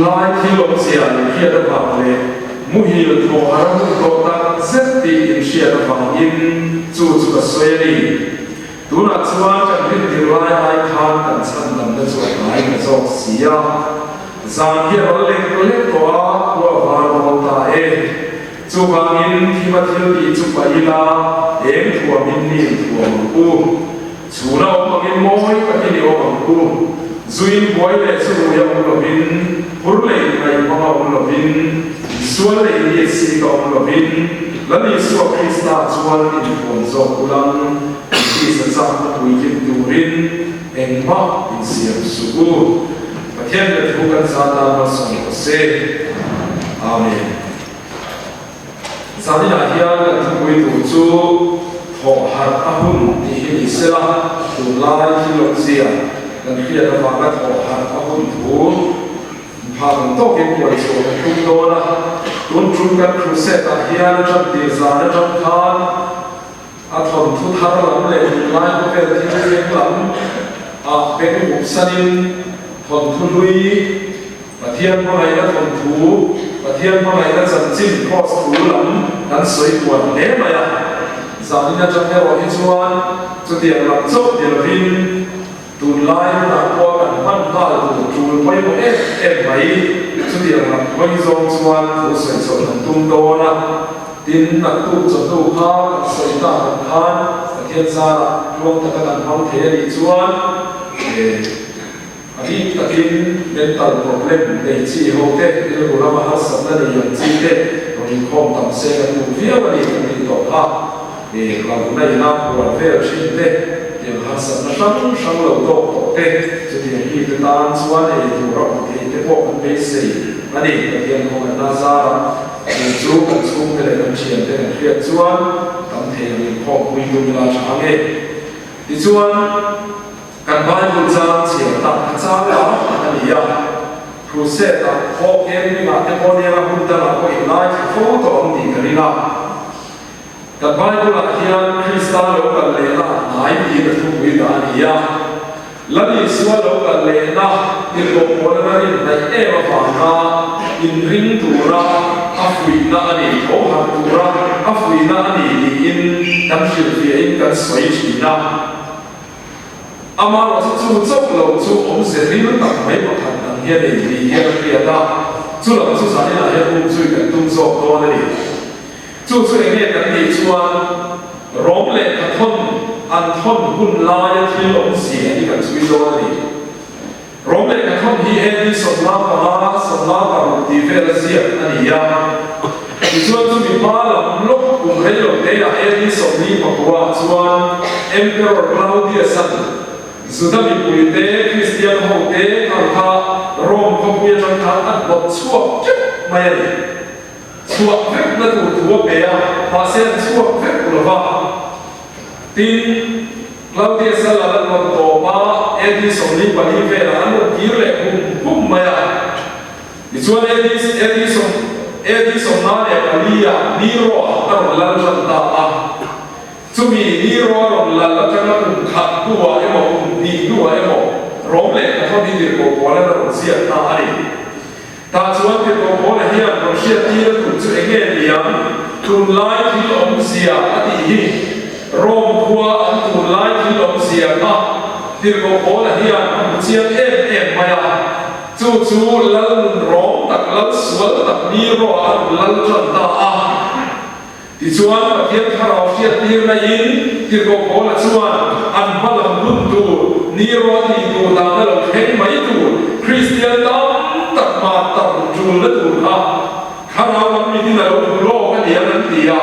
lai thi lom sia ni khia da ba le mu hi lo tho haram ko ta zeti in sia da ba in chu ka soi ni tu na chuan kan rin ti lai ai khan kan chan lam da chu lai ka zo sia zan hi ro le ko a ko va ro ta e chu bang in thi ma thil ti chu pa ila em thua min ni thua ku chu na o in moi ka ni o ku zuin boy le chu ya o bin hur le mai ma o bin sual le ni si ka o bin la ni su krista chuan in phon zo kulang ki sa sa wi kin turin eng ma in siam su ku pathian le thu kan sa ta ma som ko se amen sa ni na hian la thu wi tu chu Kohhran ahun ni hi sela tu lai hi lo sia dan khia da ba ka Kohhran ahun thu phang to ke ko chu ka tum do na tun trum ka Crusade ta hian cham ti za na cham khan a thon thu thar lam le lai ko pe thi le lam a pe ku sanin thon thu lui pathian ma ngai na thon thu pathian ma ngai na chan chin cross thu lam dan soi tuan le ma ya Zanina trong theo hi chuan chu tiang lam chok ti lovin tun lai na ko kan man ha tu chul pai mo em mai chu tiang lam wai zong chuan thu sai chon an tum do na tin na tu chon tu kha sai ta khan sa khian sa long ta kan hau the ri chuan ani takin mental problem nei chi ho te il ro ma ha sam na ni yan chi te ro Inkhawm tam se kan tu via wa ni kan ni to ha làm này làm của về ở trên đây thì hàng sản nó sáng lầu độ tổ tê cho thì khi chúng ta ăn xuống này thì rộng thì cái bộ phận bế sĩ anh đi cái tiền của người ta ra mình chú cần xuống cái này cần chuyển cái này chuyển xuống tầm thể mình họ quy định là sáng ấy thì xuống cần bao nhiêu trang chuyển tập trang đó anh đi à Crusade tập họ em đi mà cái con em cũng ta là có hiện nay thì phố tổ ông thì cái đi nào Kad Bible la hian Krista lo kan le na nai ti na thu wi da ni ya lani suwa lo kan le na ni ko ko na ni nai e ma fa na Inrinni tura afui na ani Kohhran tura afui na ani ni in tam shil fi in kan swai chi na ama lo chu chok lo chu om se ri na tak mai ma khan na hian ni hian ri da chu lo chu sa ni na hian chu kan tum zo do na ni chú chú anh em cần đi chuan rong lệ an thon hun lai thi lom xia đi cần suy lo đi rong lệ cái thon hi em đi sầm la pa đi về là xia anh ya đi chuan chú bị ba làm lúc cùng hay lom đấy là em đi sầm đi mà qua chuan Emperor Claudius dù ta bị bùi tế Christian hậu tế thằng ta Rome không biết trong tháng ăn một chuộc chứ mày chuộc phép là thủ bé và xem chuộc phép của nó tin Claudius là lần một tổ ba Edison đi và đi về là anh một ký lệ cùng mày thì chuan Edison nói để mà đi Nero nó lần lần ta chú bị Nero lần lần là cho nó cùng khát đua em mà cùng đi đua em mà rong lệ nó không đi được của nó là gì ta đi ta chuan thì có là hiện có sự ti là tụi chú anh em liam tụi lai thì ông xia đi hi Rome qua anh tụi lai thì ông xia na thì có là hiện ông chiang em mày chú lần rong đặt lần sual đặt Nero anh lần chân ta thì chuan mà hiện thảo sự ti là in thì có là chuan anh bắt làm bút tu Nero thì tu ta là hết mấy tu Christian taตัดมาตัดจูนและตูนอ่ะข้าเรามีที่ไหนเราดูโลกกันเดียวนั่นเดียว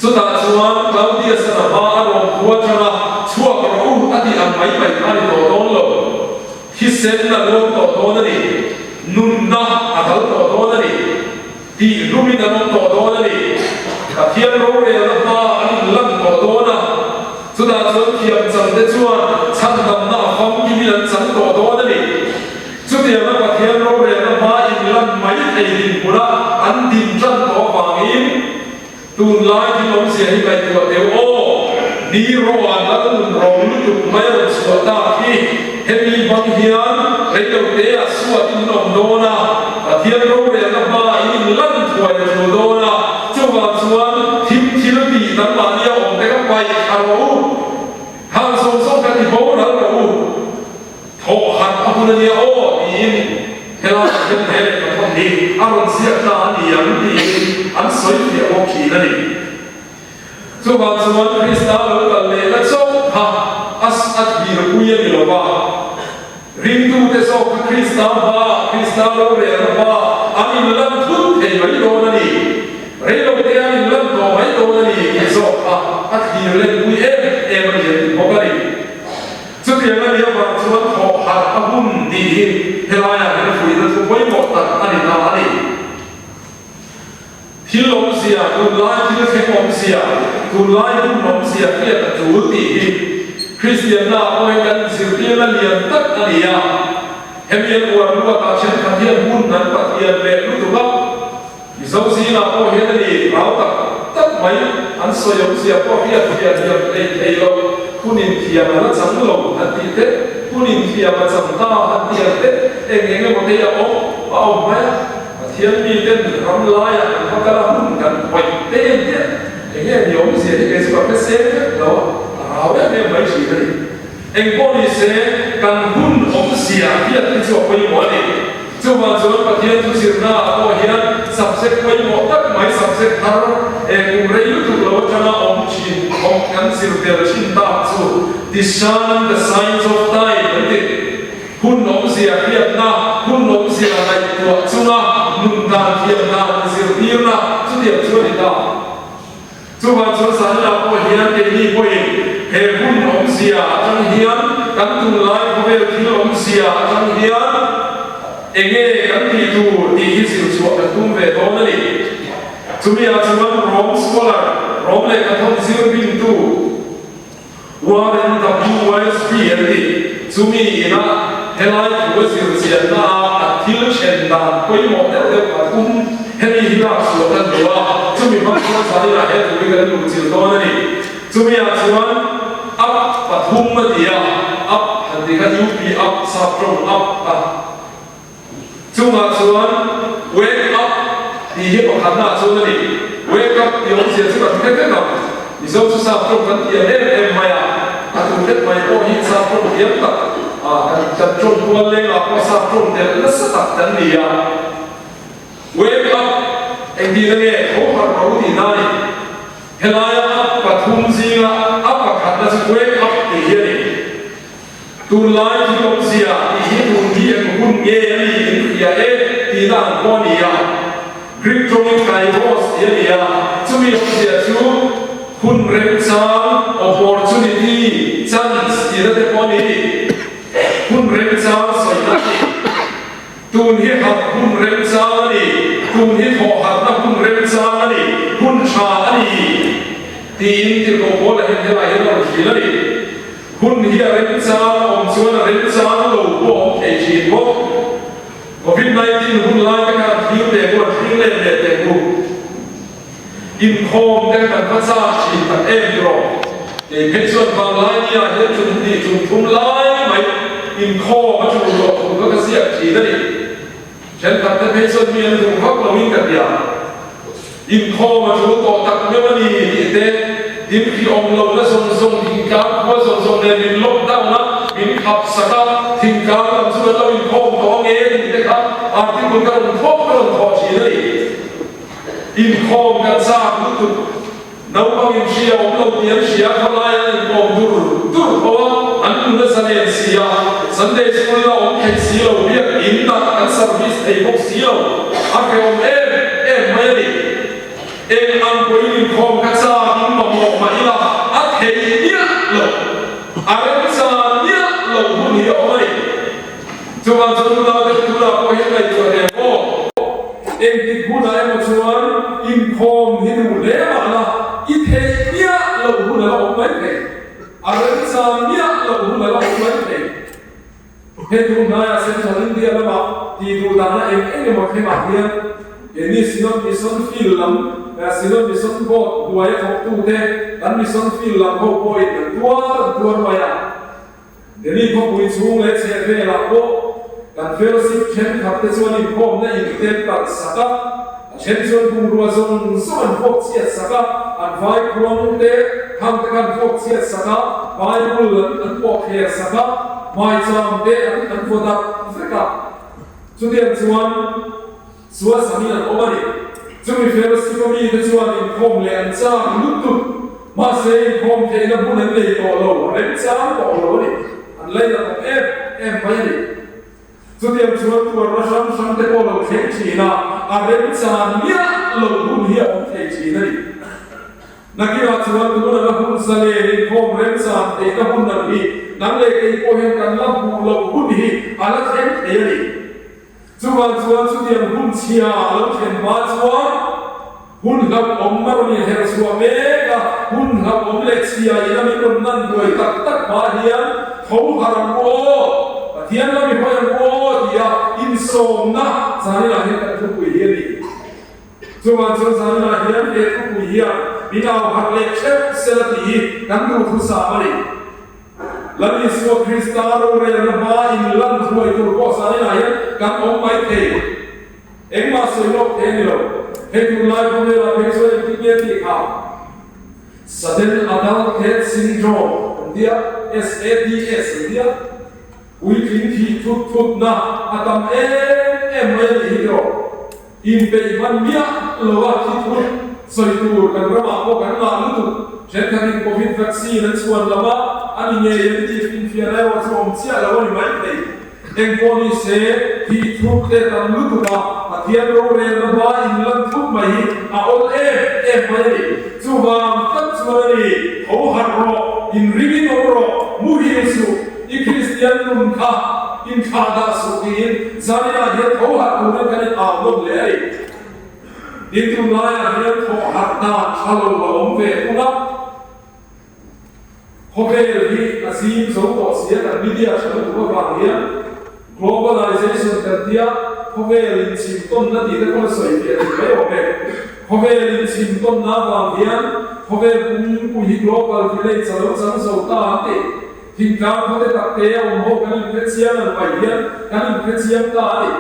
สุดท้ายส่วนเราเดียสนามาอารมณ์หัวชนะชั่วกระอุ้มอดีตไม่ไปทานต่อต้นเลยฮิเซนน่ะลงต่อต้นนี่นุนนะอาทัลต่อต้นนี่ที่รูมินาลงต่อต้นนี่กับเทียนโรเรียนมาอันลังต่อต้นนะสุดท้ายส่วนเทียมจังเดชวนชันดำหน้าฟังกิมิลันจังต่อต้นนี่สุดที่เราประเทศเราเรียนมาอินลันไม่ได้ดินบุระอันดินจันทร์ฝั่งอินตุนไล่ที่ล้มเสียให้ไปตัวเดียวโอ้นี่รอดแล้วตุนรอลุกไม่รอดสุดตาที่เฮมีบางเฮียน rei lo te a suat in nom dona a thian ro re na ba in lan thuai ro dona chuwa chuan thim thil ti tam ma nia om te ka pai a ro hang song song ka ti bo ra ro tho han a hun nia o in hela hen hele ka thon ni a ron sia ta ni yang ti an soi ti o ki na ni chuwa chuan krista lo ka le la chau ha as at bi ro kuya ni lo ba rindu te so krista lo re ba amin lam thun te mai do na ni re lo te amin lam do mai do na ni ke so at hi le kui em ni mo ka ni chu ti na ni ba chuan tho ha a hun di helaya he fui na chu poi mo ta ani ta ani thil lom sia kun lai thil ke om sia kun lai kun nom sia ke ta chu ti Christian na oi kan sirtia na lian tak ania hemian war lu ta chen khathian hun nan pathian le lu tu ba iso si na po he ni rau tak mai an so yom sia po hiat le lo kunin thia na chang lo ati te kunin thia ma chang ta ati te enge mo te ya o mai thian mi ten ram la ya ka ka hun kan pai te enge yom sia ke so ka se lo áo em mấy chỉ đây anh có đi xe cần hun ông xia hiện đi cho quay mỏ đi cho mà cho nó hiện cho xia na có hiện sắp xếp quay mỏ tất mấy sắp xếp tháo em cũng lấy YouTube lo cho nó ông chỉ ông cần xia tiền chín ta cho discern the signs of time đấy hun ông xia hiện na hun ông xia này của cho nó nung đàn hiện na xia tiền na cho tiền cho đi ta cho mà cho sáng là có hiện cái gì có he hun om sia chang hian kan tu lai ko ve thil om sia chang hian enge kan ti tu ti hi sil chu ka tum ve do na ni chumi a chuan rom scholar rom le ka thon zir bin tu waren WSP ati chumi ina helai ku sil sia na a thil chen dan koi mo de ka tum hemi hi la su kan do chumi ma ko sa ni la he tu ga lu chil do na ni chumi a chuan up pathum ma dia up handi ka UP up saprom up chunga chuan wake up di hi pa khanna chuna ni wake up di ong sia chu ka the na ni zo chu saprom kan dia em maya ka tu det mai o hi saprom diam ta kan chon tuan le la ko saprom de la sa tak tan ni ya wake up en di ne ho har ro di na ni helaya pathum zinga na se wake up ti hiani tu lai ti kom sia ti hi tu ti en hun nge ni in ya ti dan ko ni ya grip tong kai boss ya ni ya chumi sia chu hun rem sang opportunity chance ti da te ko ni hun rem sang so na ni tu hi hat hun rem sang ni tu hi tho hat na hun rem sang ni hun cha ni tin ti ko bo la hen la hen la chi la ni hun hi a ren sa om chuan a ren sa lo bo ke chi bo COVID-19 hun lai ka thil te ko thil le te ko Inkhawm te kan pa sa chi ta em ro e ke chuan bang lai ni a he chun ni chun thum lai mai Inkhawm a chu ro ko ka sia chi la ni chen ta te pe chuan mi an thum hak lo in ka ya Inkhawm a chu to tak me mani te din khi om lo na song thing ka ko song ne min lockdown na min khap saka thing ka lam chu lo Inkhawm to nge ni te kha a ti kun ka ron tho chi le Inkhawm ka sa tu nau bang in sia om lo tian sia kha lai Inkhawm dur ko an tu na sa ne sia Sunday school la om khai sia lo biak in na kan service ei bok sia a ke om em mai ni em ăn quấy Inkhawm các sa những mà một mà đi là ắt hệ nhá lẩu ăn sa nhá lẩu không hiểu vậy cho bạn cho chúng ta có hiện nay cho em có em thì cũng là em một số Inkhawm thì đủ lẽ mà là ít hệ nhá lẩu không là ông mấy này ăn sa nhá lẩu không là ông mấy này hết hôm nay sẽ cho những điều đó mà thì đủ là em một cái mặt kia cái này xin feel lắm sinon mission bot huai thok tu te an mission feel lam ho point tuar maya deni ko pui chung le che ve la ko kan fellowship chen khap te chuan Inkhawm na in tel tak saka chen chuan bung rua zong an phok chiat saka an vai khuang te hang te kan phok chiat saka Bible an pok he saka mai cham te an fodak feka chudian chuan suwa samin an omani chumi fellowship mi te chuan Inkhawm le an cha lutu ma se Inkhawm te na bun an lei to lo ren cha to lo ni an lei na em mai ni chudian chuan tu ra sam te ko lo thei chi na a ren cha nia lo bun hi on thei chi na ni nakira chuan tu na hun sale Inkhawm ren cha te na bun na ni nang le ke ko hen kan la bu lo bun hi ala thei thei ni chuan chudian hun chia lo thei ma chuan hun hab om maroni her suwa mega hun hab om le chia ina mi kon nan doi tak ma hian Kohhran ko pathian la mi hoyan ko dia in som na zani la he kan thu hi ni chuan zani la hian he thu hi mina har le chep selati kan du thu sa mari lani so kristaro re na ba in lan thu ai tu ko zani la hian kan om mai the engma so lo the ni lo he tu lai ko le la pe so ti ni ti kha sudden adult head syndrome dia SADS dia weekly thi thut na atam mai hi ro in pe man mia lo wa thi thut soi tu kan rama ko kan la lu tu chen kan covid vaccine an chuan lama ani nge yen ti fin fia la wa chom chia la wa ni mai nei eng ko ni se thi thut te tam lu tu ba pathian ro re na ba in lan thut mai a ol mai ni chu ba tat chu ni ho har ro Inrinni ro muhi su I Christian nun kha in kha da su in zamina he Kohhran ko ne kan a lo le ai din tu la ya he Kohhran na chalo wa om ve una hovel hi asim so to sia kan media chalo to ba hian globalization kan dia hovel in sim ton na ti da ko soi ti ai o pe hovel in sim ton na ba hian hovel ku hi global village chalo chang so ta te thing kam ko te tak te om ho kan Christian an pai hian kan Christian ta ni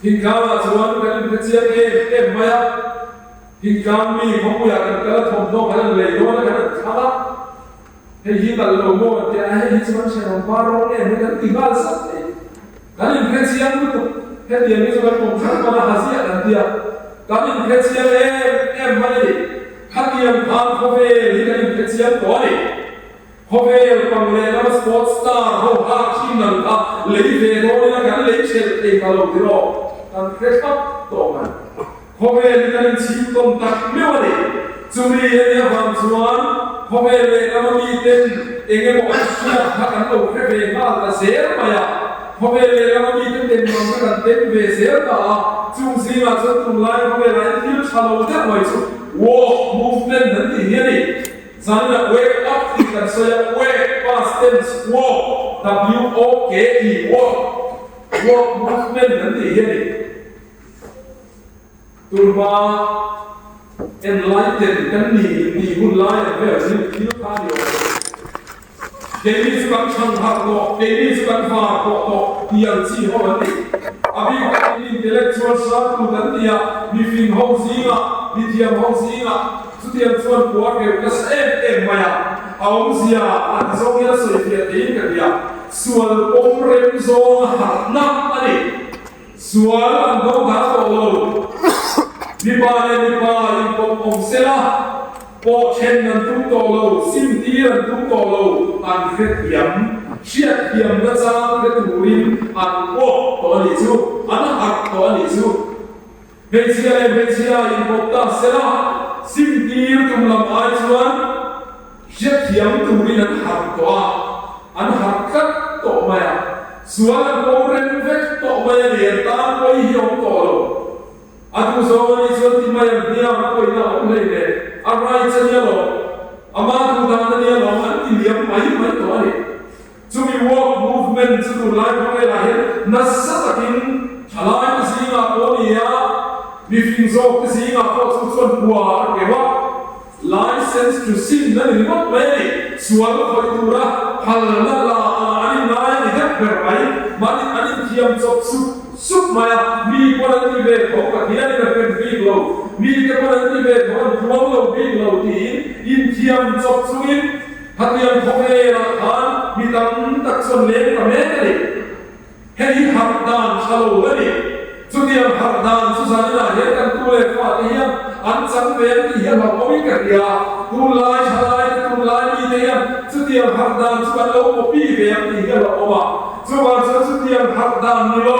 thing kam a chuan kan Christian e maya thing kam mi khomu ya kan kala thom no kan le do na kan thala he hi dal lo mo te a he chuan se ro pa ro le ne kan ti bal sa te kan Christian tu he dia ni so kan kom sa pa hasia kan dia kan Christian e mai Hatiam khan khove likan Christian to ni hovel pangle na sports star ho ha chinal ka leive do na kan leichel te kalo diro kan Christop to man hovel likan chim tom tak mewani chumi ya bang chuan hovel le na mi ten enge mo asya ha kan lo kheve ma la ser maya hovel le na mi ten ten ma kan ten ve ser ta chung si ma chu tum lai hovel lai thil chalo ta mai chu walk movement nan ti ni Zana wake up ti kan so ya wake past tense walk WOKE walk movement nan ti ni turba enlighten kan ni hun lai ve ni ti ka ni Dewi sukan chang ha ko Dewi sukan fa ko to tiang chi ho ni abi intellectual sa tu dan dia mi fin ho zinga mi tiam ho zinga Sutian chuan puar ke kas em maya aum zia an zong ya soi fia te ka dia sual om rem zong ha na ani sual an do da to lo ni pa in pom om sela po chen nan tu to lo sim ti an tu to lo an khet yam chiat yam na cha ke turin an po to ni chu an hak to ni chu Becia in pota sela sim tir tum lam ai chuan jet hiam turin an har to an har kat to maya suan an pom ren vek to maya lian ta koi hiom to lo atu so ni chuan ti maya nia koi na om le ne arai chania lo ama tu da na nia lo an ti liam mai to ani chumi walk movement chu lai ko la he na sa takin thalai na singa ko nia mi fin zo ke singa ko chu chuan puar ke wa license to sin na ni mot mai sual ko tura hal na la anin nai ni dak berai mani anin thiam chop sup maya mi paran ti ve ko ka hian na pen vi lo mi ke paran ti ve ko thuang lo vi lo ti in thiam chop chuin hatiam khoe na khan mi tam tak son le ka me ni hei har dan khalo ni chudiam har dan su sa na he kan tu le fa ti hian an chang ve ti hian lo ko mi ka dia tu lai mi te hian chudiam har dan su kan lo ko pi ve ti hian lo ma chuan chudiam har dan ni lo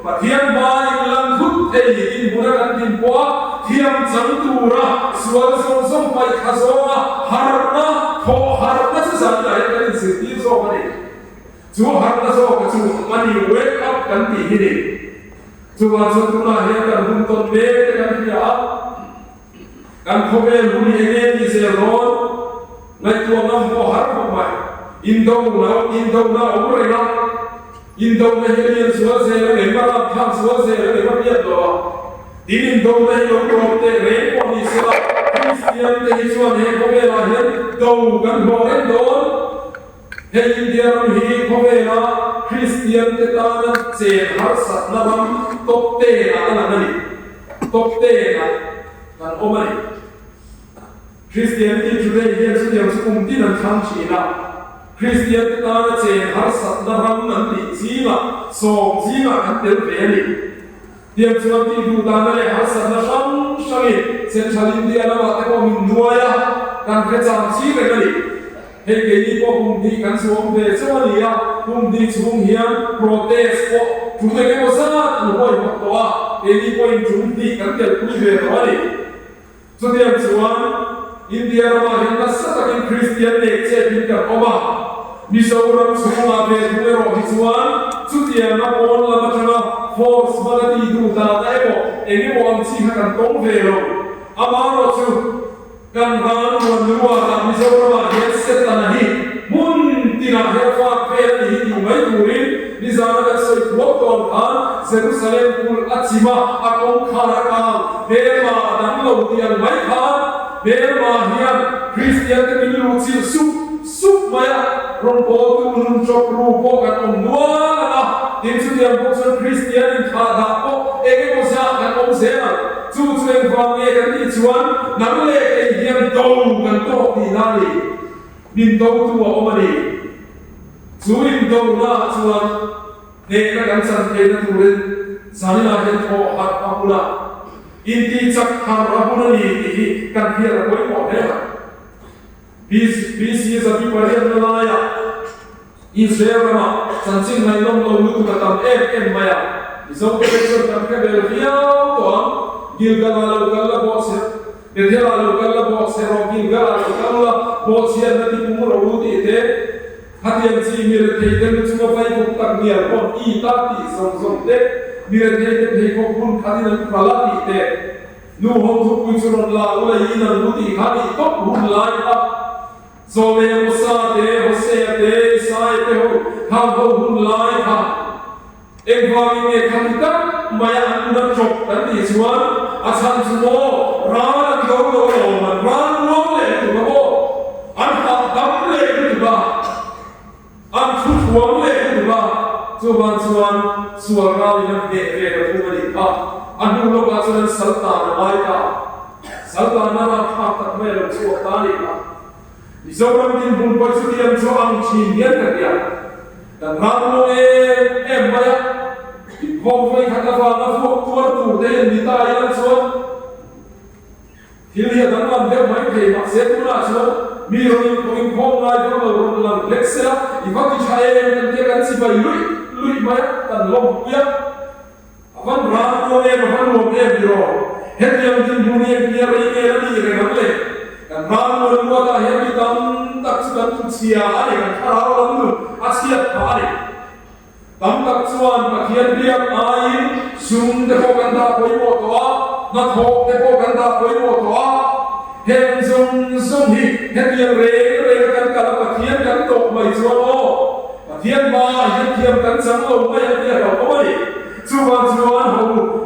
mà thiam mai lần hút thầy in bùraกันtin qua thiam chẳng tu ra sual song song pai khazoma harna tho harna sa san lai kan sin ti so mani chu harna so ka chu mani wake up kan ti hi ni chu wa so tu na he kan hum ton be te kan ya kan khobe huni ege ni se ron ngai tu nam ko har ko mai in do na ure na in đâu này hiện số xe nó để mà làm tham số xe nó để mà biết rồi tin in đâu này nó có thể lấy qua đi số Christian thì số này có vẻ là hiện đâu gần hồ đến đó hay India thì có vẻ là Christian thì ta nó sẽ har sát nó bằng top tê là này top tê là kan ôm này Christian thì today hiện số điểm số cùng tin là tham chỉ là Christian ta nó chế har sát nó bằng năng lực gì mà so gì mà kan tel về đi tiêm chuan ti du ta nó har sát nó sang đi Central India nó bảo thế có mình nuôi à kan cái trang trí về đi hay cái đi có cùng đi kan xuống về sao đi à cùng đi xuống hiền protest có chúng tôi cái có sao nó coi một tổ cái đi coi chúng đi kan tel quý về đó đi cho tiêm chuan India nó bảo hiện nay sát cái Christian này chế biến cả Oma Mizoram suma ve numero hisuan chutia na pon la matana force balati du da ebo enge wam chi kan tong ve lo amaro chu kan ran wan ruwa da Mizoram he set na hi mun tina he fa ve ni hi mai turin nizara ka soi ton an Jerusalem kul achima akong kharaka bema dam lo tiang mai khan bema hian Christian te min lu chi sup maya rong po tu rong chok ru po kan om nuwa na tin chu tiang po son Christian in kha da po ege ko sa kan om se na chu eng fam nge kan ti chuan nang le ke hian do kan to ti na ni min do tu wa om ni chu in do na chuan ne ka kan san ke na tu ren sani na he tho hat apula in ti chak har apuna ni ti kan hian ko mo ne BC is a people here in Malaya. Israel ma sancing na ilong lo lutu katam maya. Isang professor kan ka Belgium to ang Gilgal la boss. Belgium la boss ro Gilgal la boss ya na ti kumuro luti ite. Hatian si mire te den chuma fai ko tak niya kon I ta ti som te mire te ko kun khadi na pala ti te. Nu hom thu ku churon la ula ina luti khadi to hun lai up so ve musa te hose te sai te ho ha ho hun lai ha ek vami me khamita maya anna chok tan ti chuan asan sumo ran do man ran lo le tu ba an ha dam le tu ba an thu thuang le tu ba chuan suara ni nam de ve ka tu ni ka an du lo ba chuan sultan mai ka sultan na kha tak me lo chu ta ni ka Mizoram din bun pa chu tiam chu ang chin yan ka dia dan ram lo maya khom vai khata fa na fu tuar tu de ni ta yan chu hilia dan lam de mai ke ma se tu na chu mi ro in ko in khom lai ko ro lam lexela I va ki chae en de kan si bai lui mai tan lom ya avan ram lo han lo biro hetiam din bun ye ni re ni re ngam le kan ram lo lo ta he mi tam tak chuan tu sia ani kan khara lam nu asia phari tam tak chuan pathian riak ai sum de ko kan da poi mo to na tho de ko kan da poi mo to hen sum hi hetiam re kan kala pathian kan to mai chuan o pathian ma hetiam kan chang lo mai dia ro ko ni chuan ho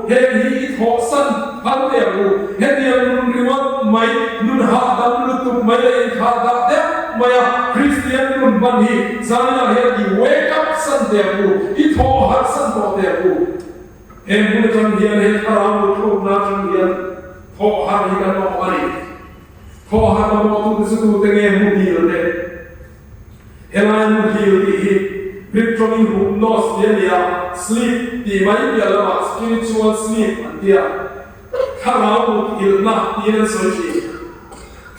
he hi tho san han te ru hetiam riwat mai nun ha dam lu tu mai in kha da de maya Christian run bani zana he ki wake up san de ku I tho har san to de ku em bu chan hian he tharam thu na chan hian tho har hi kan no ani tho har no tu su tu te nge mu di le helai mu hi hi victory who knows dia sleep di mai dia la spiritual sleep dia kharau ilna dia soji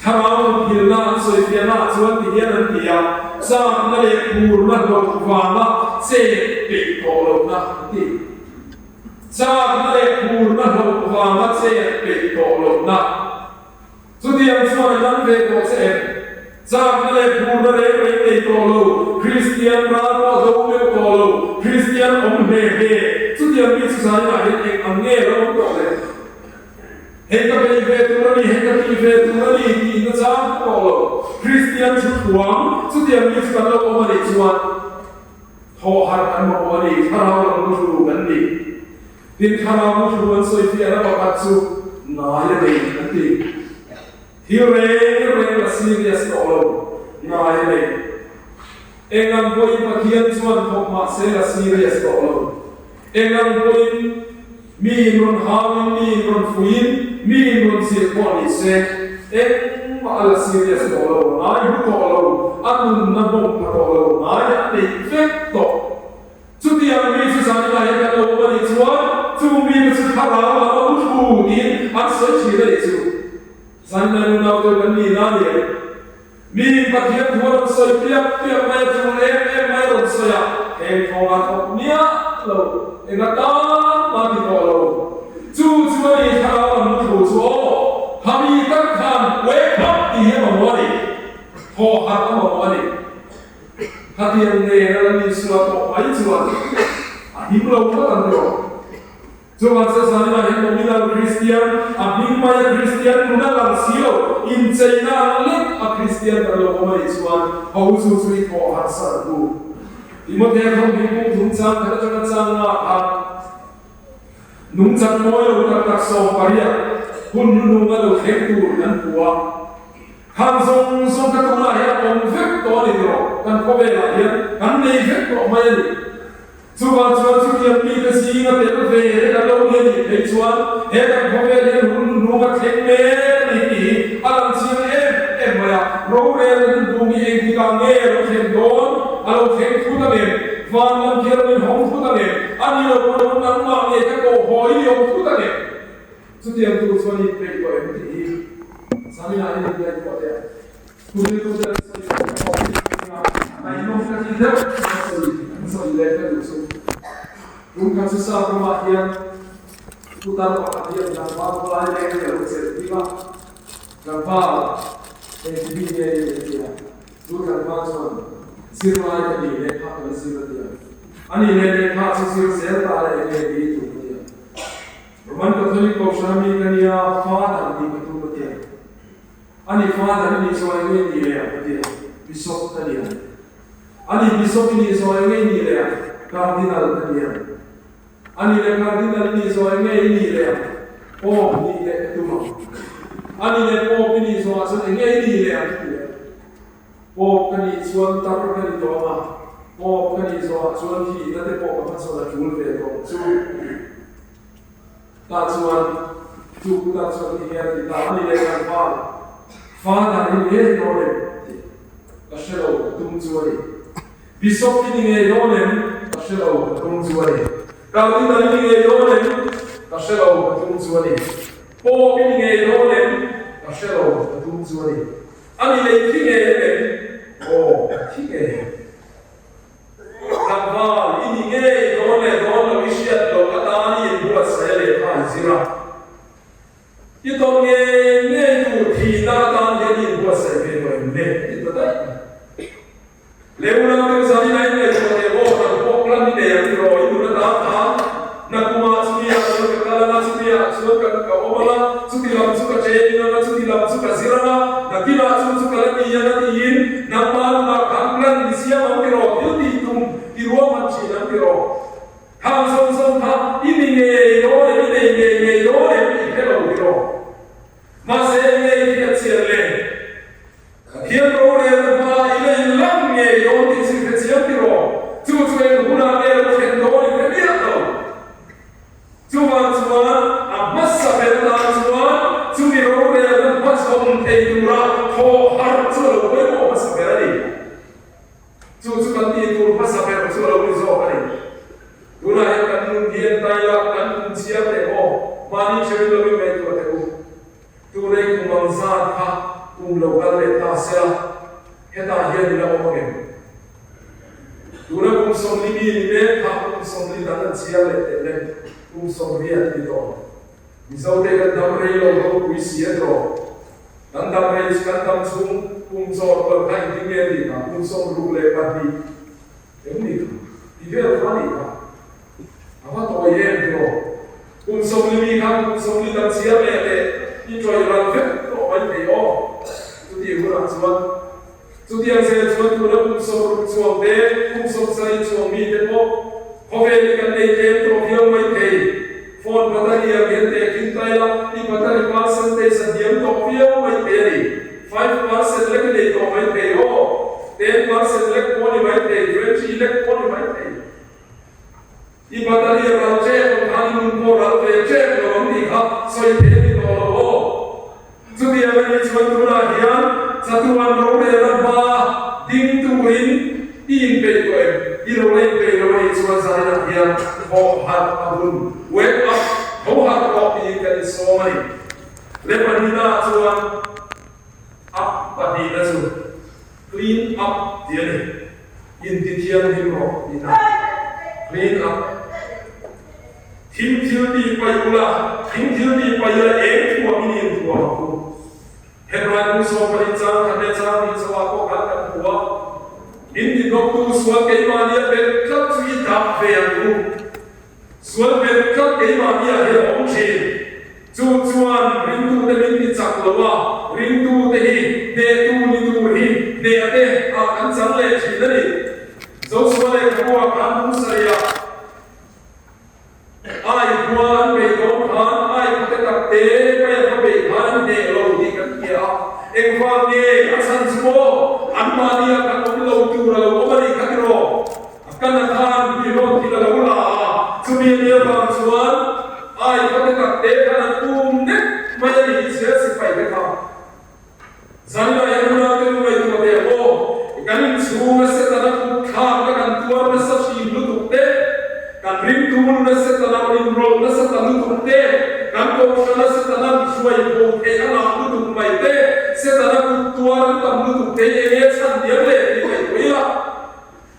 kharau ilna soji na chuan dia nan dia sa na le pur na lo wa na se ti to lo na ti sa na le pur na lo wa na se ti to lo na chu dia chuan nan ve to se sa na le pur na le ti to lo Christian ra to do me to lo Christian om he he chu dia mi chu sa na he ek ang nge lo to le he ka be ve tu ni he ka ti ve tu ni ti na sa to lo Christian chu tuang chu dia mi chu ka lo om ni chuan tho har kan mo ni tharau lo lu lu kan ni tin tharau lu lu soi fi ana ba chu na ye dei kan ti hi re la serious to lo na ye dei engam boy pathian chuan thok ma se la serious to lo engam boy mi ron hawin mi ron fuin mi ron sir ko ni se eng ma la serious to lo ai bu to lo anun na bom pa to lo ai ate fek to chu ti ang mi chu sa la ya ka lo ba ni chuan chu mi chu khara la ba u thu ni an so chi le chu san na nu na to kan ni na ni mi pathian thuan soi piak piak mai chu em mai ron so ya em thong la thok nia lo eng ta ma ti to lo chu chu ni khara la mu thu chu Kami kan wake up di ma mo ni ho ha ma mo ni hati yang ne na ni suwa to ai chuan a him lo ko tan ro chuan sa sa na he mo mi la Christian a bing mai Christian nu na lang sio in China le a Christian ta lo ko mai chuan ho chu chu I ko ha sa ku I mo te thong bi ku thung chang ka chang na a nung chang mo yo tak so paria hun nu nga lo thek tu nan puwa han song ka tu na ya om phek to ni ro kan ko be la ya kan nei phek to mai ni chuan chu ti mi ka si nga te ve ka lo ni ni pe chuan he ka ko be le hun nu nga thek me ni ti alam sin em ma ya ro re du mi e ki ka nge ro thek don alo thek thu ta me van lam kher min hom thu ta me ani lo ko nan ma ne ka ko hoi yo thu ta me chu ti ang tu chuan I pe ko em ti sami na ni dia ko te tu ni tu te so ai no ka ti de so le ka du so ka se sa ko ma hian tu ta ko ka hian na ma ko lai le ke ro se ti ba ka pa e ti bi ye ya tu ka ma chuan sir mai ka ni le ka ka sir dia ani le ka sir se ta le ke di tu Roman Catholic Kohhran kania father ni betul betul. Ani father ni soal ni dia betul. Bishop tadi. Ani bishop ni soal ni dia. Cardinal tadi. Ani le cardinal ni soal ni dia. Pope ni dia cuma. Ani le pope ni soal ni dia. Pope ni soal taruh ni doa. Pope ni soal ni nanti pope pasal jual betul. Ta chuan chu ta chuan ti hian ti ta ani le kan fa da ni le no le ka shelo tum chuani bishop ni nge no le ka shelo tum chuani ka ti na ni nge no le ka shelo tum chuani po ni nge no le ka shelo tum chuani ani le ti nge le o ti nge ka va ni nge no le wishiat lo ka ta ni bu sa le zira ito nge tu thi na ta le ni bu sa be no ne ito dai le una ke sa ni nai le ko te bo na ko plan ni ne ya ro ito na ta na kuma sumia so ka kala na sumia so ka ka omala su ti lam su ka che ni na su ti lam su ka zira na ki na su ka le ni ya na ti yin na ma na ka plan ni sia ma ke ro yu ti tum ti ro ma chi na ke ro ha so tha ini nge yo nge yo ke lo ma se nge ki a chiar le hian ro le local le ta sia heta hian la o ge tuna kum som li ni ne tha kum som li dan chia le te le kum som ri at ti to mi so te kan dam re lo ku sia ro dan dam re kan dam chung kum so ko kai ti nge di na kum som ru le pa di em ni ti ve fa ni ka apa to ye ro kum som li mi kan kum som li dan chia le le i troi ran fe to ai te o tu ti hu ran chuan tu ti ang se chuan tu na kum som ru chuang de kum som sai chuang mi te mo ko ve ni kan nei te to hiang mai te phone battery again te kin tai la ti battery percentage sa diam to hiang mai te ri 5% lek nei to mai te o 10% lek ko ni mai te 20 lek ko ni mai te i battery ran che ko kan mun ko ran te che lo ni ha soi te ni to lo chu ti ang ni chuan tu na hian satuan ro le la ba ding tu rin in pe ko e i ro le pe lo ni chuan sa na hian ho hat abun wake up ho hat ko pi kan so mai le panina chuan up pa di na chu clean up dia ni in ti thiang hi ro ina clean up thim thil ti pai ula thim thil ti pai la e thua mi ni thua ku hebran so pa chang khane chang ni so ko kan kan huwa in di dok tu suat ke ma ni be khat chi ta ve ku suat be khat ke ma ni a he ong chi chu chuan ring tu te min ti chak lo wa ring tu te hi de tu ni tu hi de ate a kan chang le chi na ni zo so le ko kan mu sa ya ai quan về công khán ai có thể tập tế bây giờ về khán để lâu đi các kia em quan nghe các sản xuất anh mà đi các công lâu tu là lâu mà đi các rồi các nhà khán thì nó thì là lâu là chú miền địa bàn xuân ai có thể tập tế các nhà tum nét bây giờ đi sẽ phải cái nào rằng là em nói cái người tu để ô cái những chú nó sẽ là nó khám các anh tu nó sẽ chỉ lúc thực tế kan rim tu na se tanam rim ro na se tanu tu te kan ko na se tanam suai ko ke ala tu tu mai te se tanam tuar tam tu te e san dia le ti mai ko ya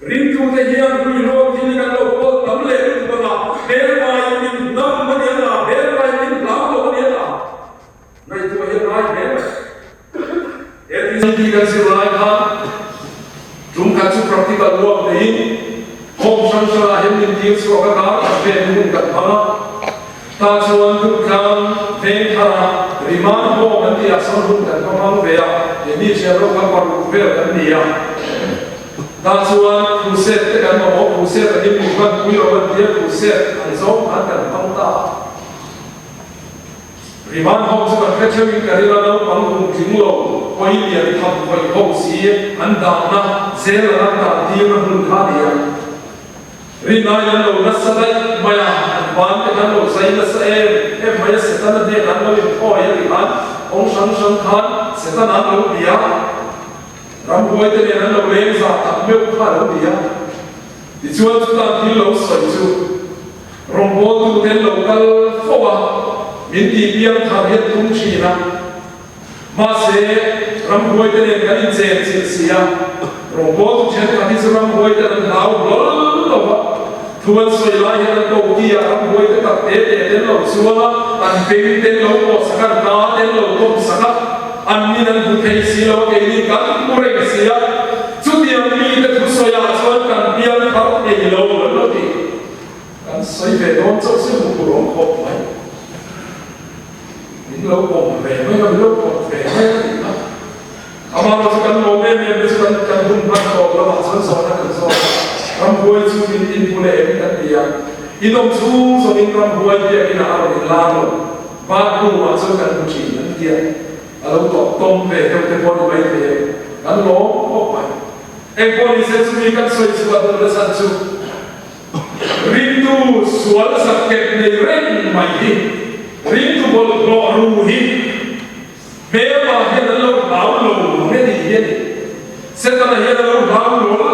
rim tu te hiam ru ro ti ni kan lo ko tam le tu ba be mai ni nam ma ni la be mai ni la lo ni la nai tu he mai be e ti kan se lai ha tum ka chu practical lo nei không sang sang là hiện nhiên tiếng số các cá về những cái đó ta chọn thực hành về thà riman ho vấn đề sang lúc cái công ăn về để đi chơi lúc các bạn về vấn đề ta chọn Crusade cái mà họ Crusade cái những cái quy luật vấn đề Crusade anh sống anh cần không ta riman ho sẽ cần cái chơi cái này là nó bằng cùng chính lộ quay liền thầm quay hậu sĩ anh đạo na sẽ là anh đạo tiên nó hơn khá nhiều Rina yang lo nasai maya ban ke kan lo sai na sa em maya setan de kan lo ko ya rihan ong sang khan setan an lo dia ram boy te ne lo le za ta me kha lo dia ti chuan chu ta ti lo sai chu rom bo tu te lo kal fo wa min ti piang tha het tung chi na ma se ram boy te ne kan in chen chi sia rom bo tu chen ka ti ram boy te na lao lo lo wa thuan soi lai hiện đâu kia các buổi cái tập tế để đến lâu xưa anh pin đến lâu có sắc na đến lâu không sắc anh đi đến phụ thầy xí lâu cái đi các buổi cái xí chút tiền đi đến phụ soi à xuân cần biên khắp để lâu nữa thì anh soi về đó chỗ xí một cuộc sống khổ mấy những lâu còn về mấy cái lâu còn về mấy cái gì đó ama nó sẽ cần một bên bên sẽ cần hung hăng khổ nó mà xuân soi nó cần soi ram boy chu in pule e ta dia idom chu so in ram boy dia ina aro in lano ba tu ma so kan chi nan dia alo to tom ve te pon mai te kan lo ko pai e pon se chu mi kan soi chu ba do san chu rindu sual saket nei ren mai hi rindu bol lo ru hi me ba he lo bao lo me ni ye se ta na he lo bao lo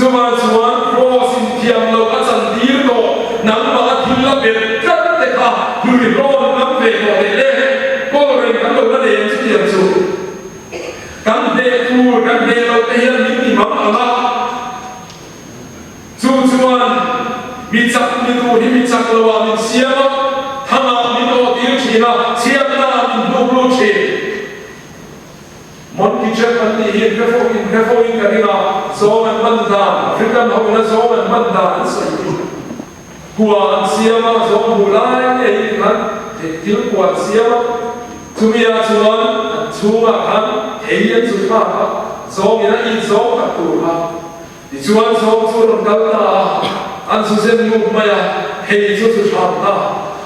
Cuma cross in tiang lo asan dir to nang ba thil la bet kat te kha lui ro nam ve ko le ko ren kan lo na le กันเดเราเทียนมีมังอะไรจู่มีจักมีดูที่มีจักระหว่างมีเสียงท่ามีโตติวชีนะเสียงน่ามีดูชีมันกิจการนี้เห็นแค่พวกกันนะโซมันบันดาฟริกันเขาเนี่ยโซมันบันดาสวยหัวเสียงโซมูลายเองนั้นที่หัวเสียงทุมีอาชวนชัวกันเฮียนสุดมากโซมีนะอินโซกับตัวที่ชวนโซชวนกันนะอันสุดเส้นมุกมาเฮียสุดชอบนะ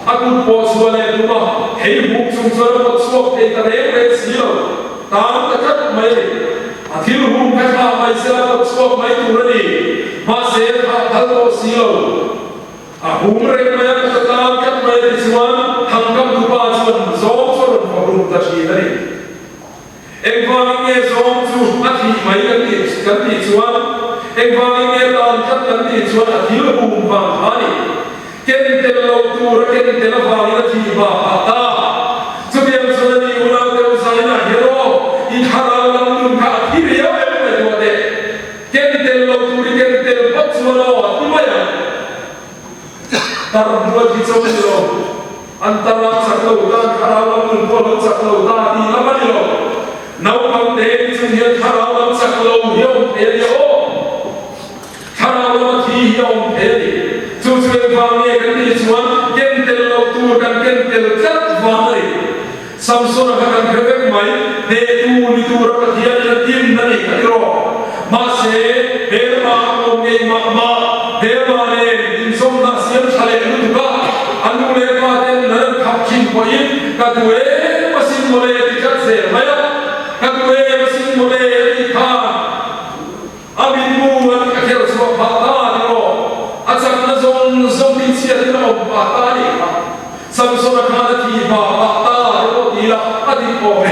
อากุปอชวนเลยดูมาเฮียบุกชุมชนบุกสวบเฮียตะเล็กเสียวตามตะกัดไม่อาทิตย์หุ่นแค่ข้าไม่เสียบุกสวบไม่ตัวนี้มาเสียทัลโตเสียวหุ่นเร็วไม่ตะตามกัดไม่ที่ชวนทำกับดูบ้าชวนโซชวนพอรุ่งตะชีนี่เอ็งฟังเงี้ยโซชูอาทิตย์ไม่กันที่ชวนเอ็งฟังเงี้ยตอนกันที่ชวนอาทิตย์หุ่นฟังหานี่เกณฑ์เตลโลตัวเกณฑ์เตลฟังกันที่บ้าตาสุดยอดสุดนี้อุณาเตลสายน่ะเฮโร่อินทาราลังดุนข้าที่เรียกเป็นตัวเด็กเกณฑ์เตลโลตัวเกณฑ์เตลปัจจุบันว่าที่ไม่ยังตารางตัวที่ชมโลอันตรายสักโลดานคาราลังดุนพอลสักโลดานดีละมันโลน้องบังเดนจุนเฮียคาราลังสักโลเฮียมเอริโอคาราลังที่เฮียมเอริจู่ๆฟังเงี้ยกันที่ชวนเกณฑ์เตลโลตัวกันเกณฑ์เตลจัดฟังเลยสัมสนกันเพื่อไม่เดตูนิตูรักที่อันจะทิ้งนั่นเองกันรอมาเสเบลมาโมเกมาเบลมาเนี่ยอินสมนัสยันทะเลลุตุกะอันนู้นเลยมาเดินนั่นขับชิมไปกันด้วยมาสิโมเลติจัดเสียไม่กันด้วยมาสิโมเลติข้าอาบินมูอันก็เกี่ยวกับปาตานี่รออาจารย์นั่นทรงที่เสียที่เราปาตานี่ครับสัมสนกันที่ปาตาดีละอดีตโอเม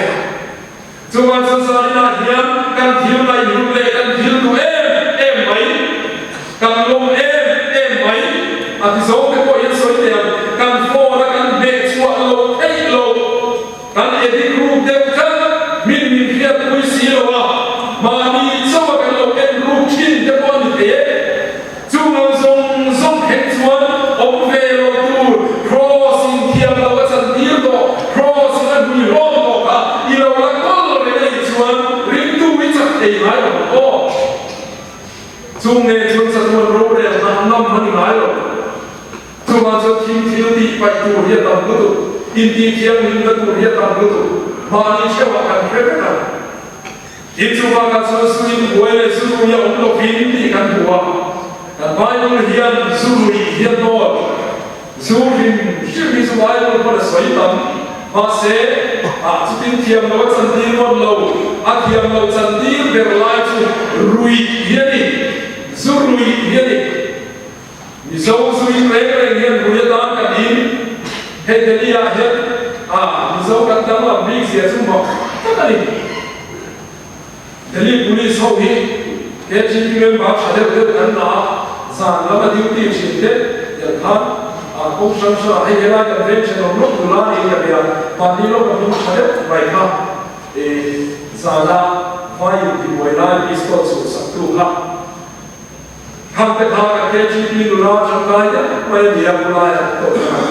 จุวันสุดท้ายนะเฮียกันทิวไลยุเลกันทิวตัวไหมกันลงไหมอาทิตย์สองเป็นคนยังสวยเดียวกันโฟและกันเบชวลงลงกันเอดิกรูเดียวกันมินเพียรคุยสีละว่ามาดีสวกันลงรูปชิ้นเดียวกันเองจุวันทรงเห็นชวนอมเวลตูโครสิงเทียมเราก็จะดีต่อโครสิงมีโลกบอกอ่ะอีเราละก็เลยได้ชวนริมดูวิจักเองไหมโอ้จุงเนี่ยชวนสะท้อนรู้เรื่องน้ำมันไหมหรอจุงมันจะทิ้งที่ดีไปตัวเรียตามกุตุอินดีเทียมอินดีตัวเรียตามกุตุมาดีเชื่อว่ากันแค่ไหนอินจุงกันสุดสุดหัวเลยสุดหัวยังต้องพิมพ์ดีกันหัวแต่ไปตรงเฮียนสุดเฮียนโน่สุดพิมพ์ชื่อมีสบายมันก็สวยตั้งมาเสียจุดเทียมเราจันทีนวลเราเทียมเราจันทีเบลไลจูรุยเฮียนี่สุดรุยเฮียนี่มีสาวสุดเร่งเฮียนรุยตามกันดีเฮเดลีอาเฮียมีสาวกันตั้งลำบีเสียสุ่มบอกตั้งกันดีเดลีบุรีสาวฮีแค่ชิ้นที่เงินบาทเฉลี่ยเดือนหน้าสารแล้วมาดิวตีชิ้นเด็ดอย่างนั้นพวกฉันจะให้เวลากันเรียนเช่นเราลูกดูแลเองอย่างเดียวตอนนี้เรากำลังเฉลี่ยไปครับสาระไฟที่ไว้ได้พิสโตสุสักตัวครับทำไปทางกันแค่ชิ้นที่ดูแลจังไรเนี่ยไม่มีอะไรตัวนั้น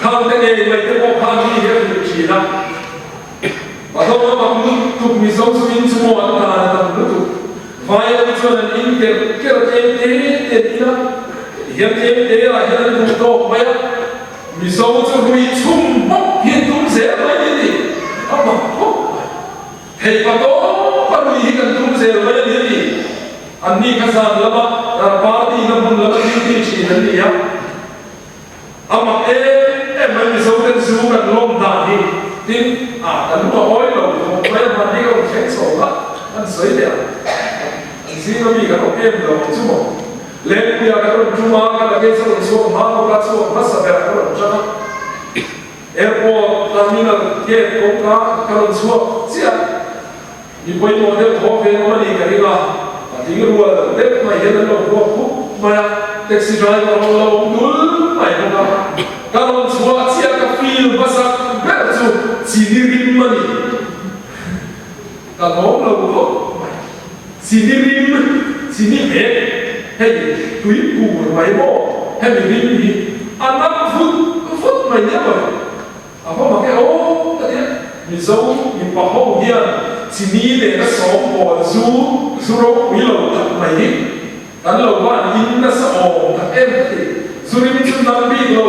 ทำแต่เองไม่ได้บอกทางที่เรียนอยู่ชีนะพอเราบางทีถูกมีสองสุวินสมองต่างๆต่างๆถูกไฟที่ชวนอินเกลเกลเจมเตนี่นะเฮียนเจมเตอะไรเฮียนถูกโตไปมีสองสุวินชุ่มปุ๊บเฮียนทุ่มเสียไปนี่เอามาปุ๊บเฮ้ยปะโต้ปะลุยกันทุ่มเสียไปนี่อันนี้ข้าศึกแล้วมาปาร์ตี้น้ำมันแล้วก็ที่ชีนั่นนี่ครับเอามามันมีสองกันสู้กันล้มด่านนี่ที่แต่ลูกอ้อยเราไม่ได้มาที่เราแข่งโซ่ละมันสวยเดียวสิ่งที่มีกันโอเคเราชั่วโมงเล่นเปียกันชั่วโมงกันแล้วก็สนุกสู้มาเราก็สู้มาสับแบบกันใช่ไหมแอร์พอร์ตมีนักเก็บของกันสู้เสียมีไปโน่นเดี๋ยวพอเฟนมันอีกกันดีกว่าที่รู้ว่าเด็กไม่เห็นเราพวกปุ๊บมาแท็กซี่ไดรเวอร์เราดูไม่พอกันสู้เสียกับฟิลภาษาแบบสู้ซีรีส์มันนี่ก cả ngõ lâu đó xin đi rim xin đi về hay túi cù máy mò hay mình rim gì ăn năm phút mày nhớ rồi apa makanya oh tadi misal mình bảo hậu hiền sini để nó sống bỏ suruh wilau tak mai kan lo wa in na sa o tak em thì surim chun nam bi lo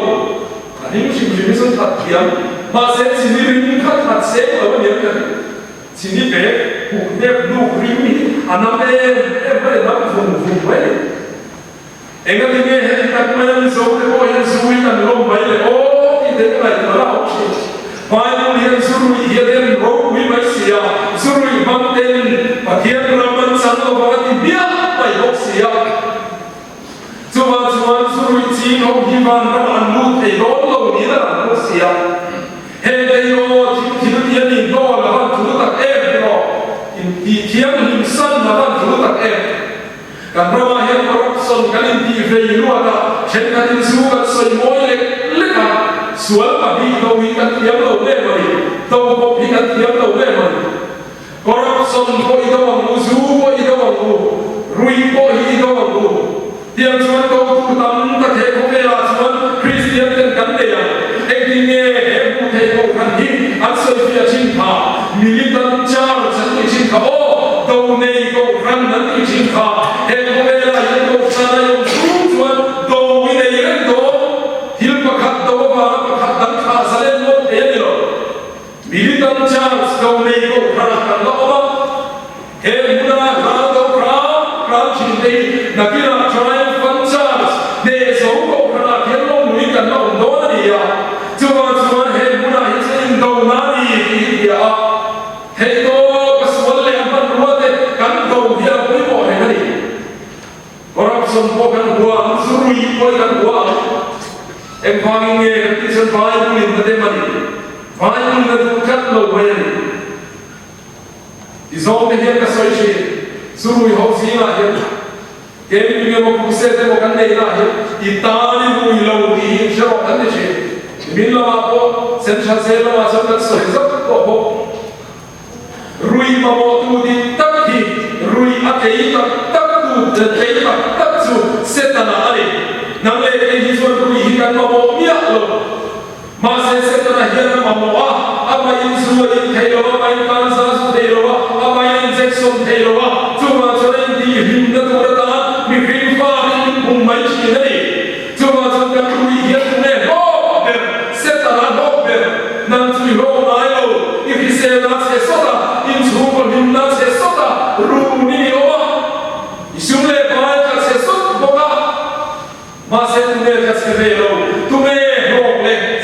ani musim musim thật thiam mà sẽ sini rim khát thật sẽ ở bên nhật sini bé hụt nếp lu rim mi anam em phải nắm vùng vậy em có nghe hết các mấy số cái coi hiện suy cần lo mấy là ô thì thế này nó là học Mai pun yang suruh ia dan roh wibasia suruh manten patian raman sanggup bagi biar baik sia. Cuma suruh cing hok himan raman lut edol lo ni dah sia. Hei yo hidup dia ni do lawan tu tak do. Di tiang insan lawan tu tak Kan ramah yang korupsi kan di veyu ada. Cenderung suka semua lek sual pagi kau ikat tiap lau le mari, tau kau ikat tiap lau le mari. Korupsi kau itu wangu, zu kau itu wangu, rui kau itu wangu. Tiap cuman kau tutam tak kau bela cuman Kristian dan kandaya. Ekdingnya hebu kau kandi, asal dia cinta, militan car satu cinta. Oh, kau nei kau kan nanti cinta. Hebu bela yang kau sana yang cuman kau ini yang kau hilpakat kau militan chance kau nei kau kan lo he muna kau cintai nakira triumphant chance de so kau kan lo lui kan lo do dia cuma he muna hisin kau nari dia he to paswal le ampan ruate kan kau dia pun mo he ni corruption ko kan gua surui ko kan gua em phang nge kan tisan bai pulin tade mani Fine na tukat lo bayan. Izong na hiyan kasoy siya. Suruy ho sila hiyan. Kaya bigyan mo pugsete mo kanday na hiyan. Itali mo ilaw dihin siya o kanday siya. Min lama po, sen siya sela masang nagsoy. Zakat po po. Rui mamotu di takhi. Rui atay taktu. Atay taktu. Seta na ali. Nang leke hizwan rui hikan mamomiyak lo. Masih setelah dia mamoa, apa yang sudah dihelo, apa yang kansa sudah dihelo, apa yang Jackson dihelo, cuma yang dihinda turatan, mihimpa ini umai ciri, cuma yang kuih yang ber, setelah ber, nanti nayo, ini sena sesota, insuruh hinda sesota, runi oba, isumle baik sesot boka, masih tuner kasihelo,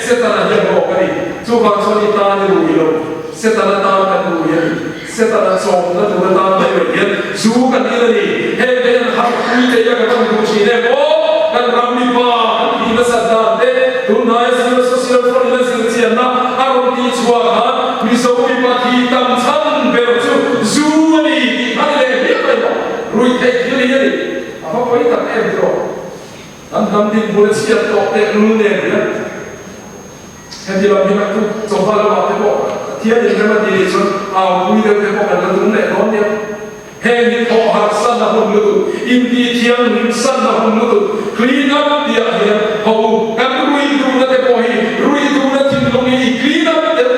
setelah dia bawa kali, coba soal tanya dulu, setelah tanya dulu ya, setelah soal dulu tanya dulu ya, sukan ini, dengan hak kita yang akan berusaha, oh, dan ramai bah, kita sadar deh, dunia sosial politik na, arum dijual, misalnya bagi tamsan berju, zuri, ada yang rui kiri ini, apa kau itu bro, dan nanti boleh siap dokter dulu ya. Kan dia bilang tu coba lah tengok dia jangan dia cun aku ini tengok kan tu nek dia hengi Kohhran sana pun lu inti tiang sana pun lu clean up dia hau kan rui itu na tengok rui itu na cindongi clean up dia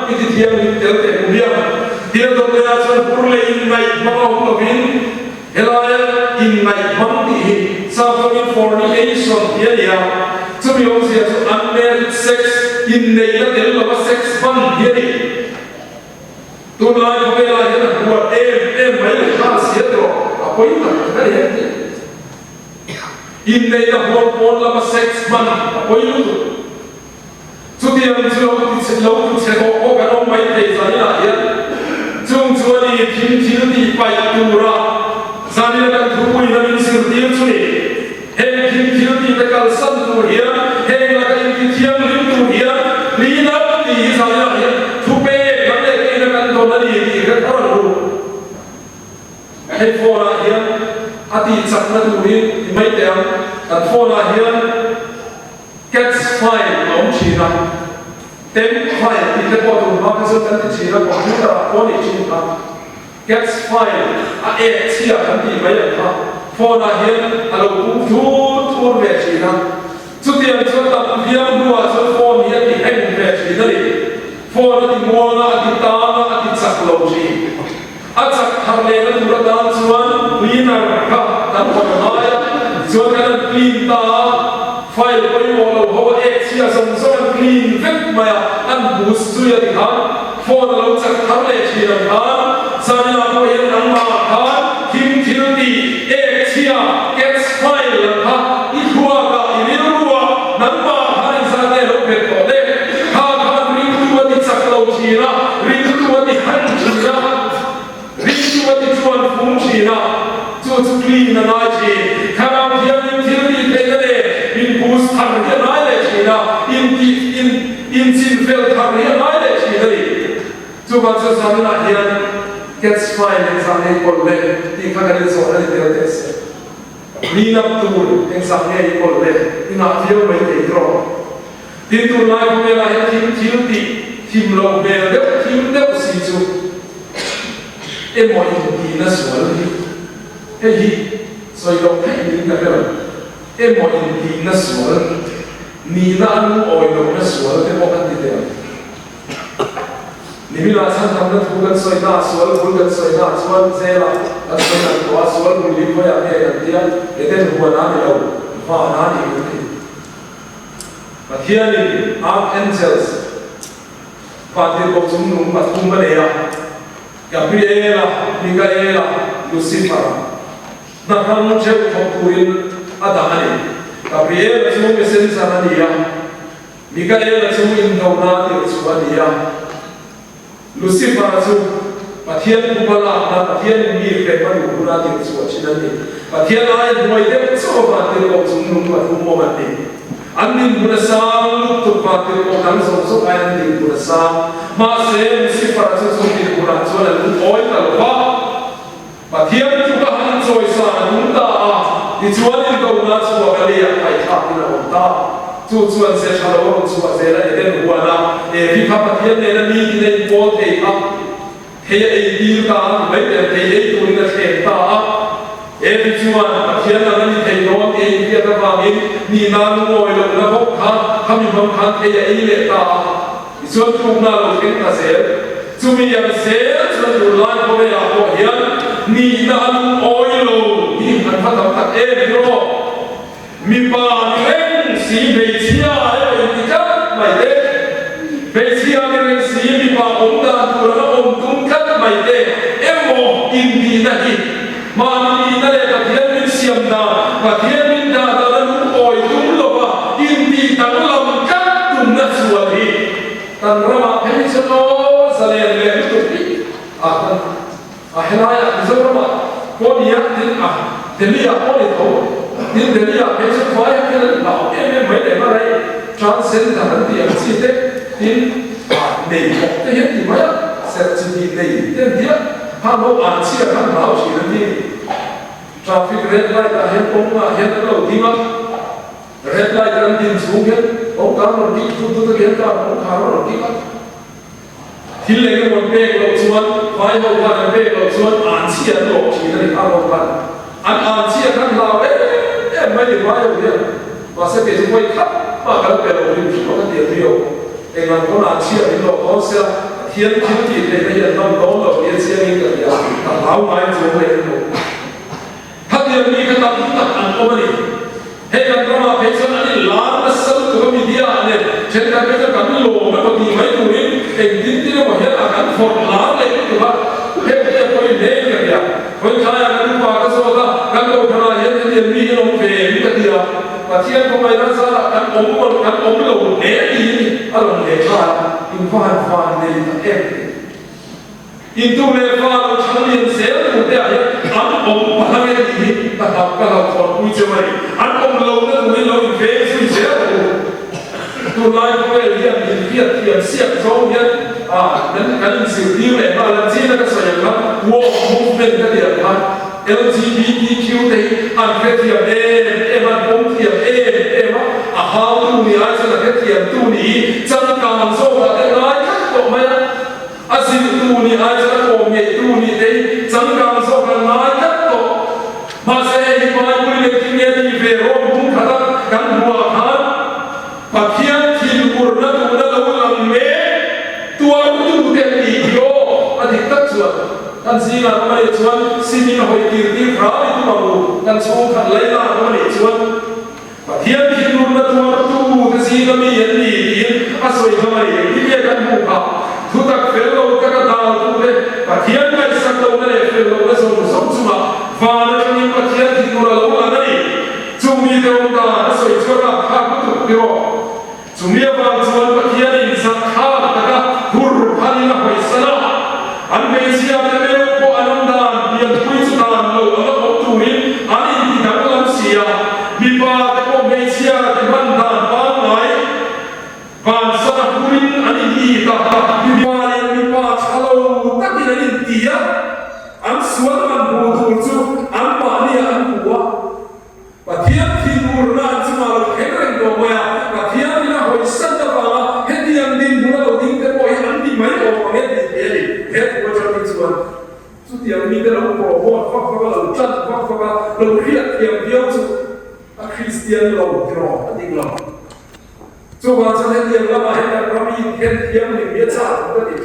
itu tiang dia tu dia cun purle inai mau lovin helaya inai mandi sampai fornication dia Some of you have unmarried sex in the year of sex fun here. To lie away like what every class yet or appointment very empty. In the year of sex fun, appointment. To the until it's low to say, oh, I don't mind days on here. Jung Juani, Kim by Tura, Zania and Turu in the ministry of the Unity. Hey, Kim the Kalsan to here. Hey, like a young to here. Lean up the Israel to pay the Cantonadi, the Coral. Hey, for here, Ati Sakna to win, made them, and for here, gets fine on China. tem file in the bottom of the computer phone is gets file a here can be made phone here allo two version to the answer here no as phone here the head version phone the mola the tama the technology atsak harle na turadan suan cleaner ka tan maya so kan clean ta file ko yo lo ho here so clean vet maya an boost to ya ha phone lo chak harle chira ha sana ko yan ang ma ha kim thilti here gets file ha ihua ka irilua nang ma ha sa ne lo pet ko de ha ha ring tu ti technology na ring tu ti han chira What is one function to clean the energy? Come out here in theory, in boost career knowledge, in field career knowledge. So what's the something here gets fine and some equal left. The career is already there. Clean up tool and some equal left. In our field, when they draw. Into life where I have team low there, team never see you. Em mọi gì nó sửa đi, cái gì, rồi đâu thấy những cái đó, em mọi gì nó sửa, ni na ăn oi đâu nó sửa cái mọi cái gì đó, ni mình là sang thằng nó thu gần soi na sửa, thu gần soi na sửa, thế là ăn soi na qua sửa, mình đi coi cái này cái cái tên của nó là đâu, và nó đi cái gì, và thiên linh, archangels, và thiên bộ chúng nó mà thu cái này à. Gabriela, Michaela, Lucifer. Nakang Jeff Tokuin Adani. Gabriela is moving since Anania. Michaela is moving Inkhawm is Suania. Lucifer is but here Kubala, but here me, Pepper, Kurati is Suachinani. But here I avoid them so far till of Sunum, but who moment. Andin Budasam to Patil Potams also Andin Budasam. Masem Lucifer is something Kuratson and oil alpha. But here to the hands of Sanunda, it's one in the nuts of Galia, I talk in a top. Two and say hello to Azera and then Guana. If you have a here, then a meeting in both a up. Here a deal down, make them pay to in the head up. Everyone, but here none of the non in the other family, Ninan oil of the book, coming from country a letter. It's what you know, to me, I say, to life away up here, Ninan oil, he had put up every row. Me bar, see, Betia, my day. Betia, see me bar, to cut my day. Emo in the night. Mani na le pathian min siam na pathian min da da lu oi tum lo ba in di tang lam kat tum na suari tan rama phei chano salen le tu pi a tan a helaya zorama ko dia tin a delia ko le tho tin delia phei chano phai ke la em mai le ma lai transcend da ti a chi te tin a nei ko te he ti ma se chi ni nei te dia How much answer can now she traffic red light ahead of ahead of Dima red light and in Sugan, oh, come on, keep to the get up, oh, come on, keep up. Killing one big of one, 501 big of one, answer no, she didn't have one. And answer can now, eh, many mile here. Was it is wake up, but I'll be able to look at the real. And I'm going to answer in the concert. Here, they are not known of the NCA, how minds over here. How do you make a top and over Hey, I'm from a person and large cell to media and check that better come low, but he might do it and didn't know here for large to have a name. When I am Pakasoda, Kandokana, and the region of Fame, but here for my Nasa and Omlo, maybe along the car. In far everything. Into the father Chinese sail, they are unpolluted, but not for which way. Unloaded window in face, we sail to life where we have been here, so yet, then can see you and Valentina Sayaka, war movement that they are LGBTQ, and Fetia, Emma, Bonkia, Emma, how tu ni ai cho là cái thiền tu ni chân càng sâu là cái nói khắc độ mày asin tu ni ai cho là cổ nghệ tu ni đấy chân càng sâu là nói khắc độ mà sẽ đi qua mũi lên kinh nghiệm đi về rồi cũng khá là cắn hoa khát và khiến thiên bùn nó tu nó lâu lắm mê tua tu tiền đi vô anh thích tất chuột anh gì là nó để chuột xin mình hồi tiền đi phá đi tu mà mù anh số khăn lấy là nó để chuột và thiên bùn nó tu cái gì nó bị nhận đi à soi nó này đi về căn mù học thu tập phê lâu các cái đào tu đấy và thiên cái sắc lâu nó để phê lâu nó sống chung mà và nó trong những cái thiên thì nó lâu là đấy chúng mình đều ta nó soi cho là khác cái tục điều chúng mình vào chuột và thiên in sắc khác cái hur hani nó phải sana anh bây giờ cái điều của anh ông đàn tiền quý số đàn lâu nó học tu đi anh đi đào làm gì à bị ba cái của bây giờ cái văn đàn ban ngày ban sana kurin anh đi ta bị ba chalo tất nhiên anh đi à anh suốt anh bù thu chú anh bảo đi anh bùa và thiên thì bùa ra chứ mà hết rồi đồ mày và thiên thì là hồi sân ta vào hết đi anh đi bùa đầu tiên cái bồi anh đi mấy år hết đi hết bùa cho mình suốt chút tiền mình cái lòng cổ hoa phát phát lòng chân phát phát lòng khiết tiền tiêu chú a Christian lòng cái đó anh đi lòng chú vào cho hết tiền là mà hết là rami hết tiền mình biết sao cũng được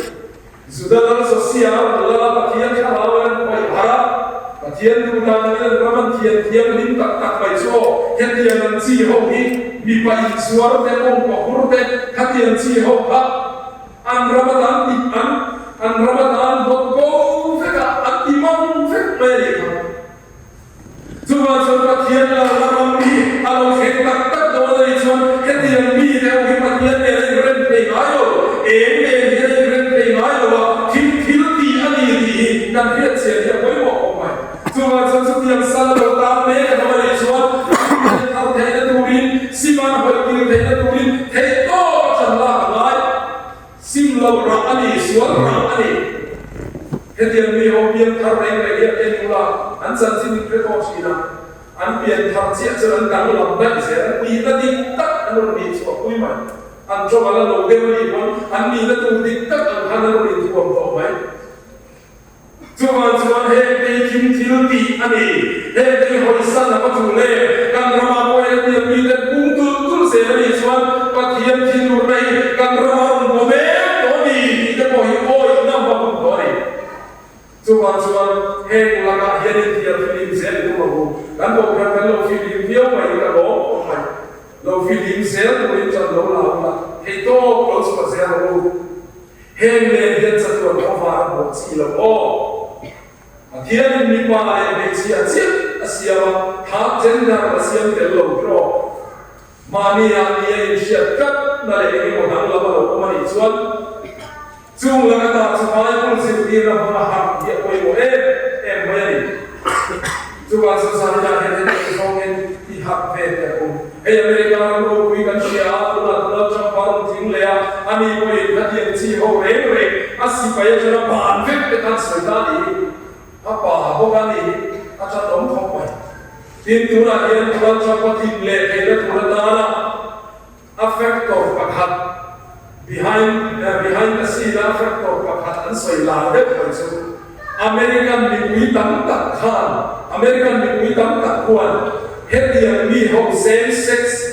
sudah dalam sosial adalah bagian kawan baik harap bagian tunang dan raman tiang lim tak baik so yang tiang nanti hoki mi baik suara tepung kohur te hatian si hoka an ramadan dot go feka atimam fek mereka cuma bagian dalam mi kalau hendak tak doa dari cuma hatian mi dia hoki bagian dari rente ayo dan dia cerita boleh buat apa? Cuma sesuatu yang salah utama mereka boleh jual. Kalau tidak turin, siman boleh tidak turin, itu macam lain. Simlau ramai, suara ramai. Ketika biar terang dia mula, ansan sini prekausi na, biar tersiap jalan dalam lambat saya, kita tidak anu di suatu iman. Coba lalu dia beriman, kita tu tidak anu di suatu iman. Cuma hei kim tilti ani hei hoi sana patule kan rama boy dia bidan puntul seri suan patiam tilur nai kan rama bobe tobi dia boy nama boy cuma hei laga hei dia film sel tu aku kan boy kan lo film dia mai kan lo film sel tu macam lo lah hei to close pas sel lo hei dia satu orang buat silo Dia ni pa ay besia cip asiama ha jenda asiam telo pro mani ani Indonesia kat na le ni mo dang lama lo mani chuan chung la ta chmai pun si ti na ma ha dia koi mo mai chu ba sa sa na he ni song en ti ha ve te ko e America ro kui kan sia la cham pa ting le ani koi ka ti chi ho re asi pa ya jana ban ve te kan sai ta ni apa bukan ini acara dom kompai pintu lahir tuan siapa timle ada tuan dana afektor pakat behind the scene afektor pakat ansai lade itu American bikui tam tak kuat hediah mihok same sex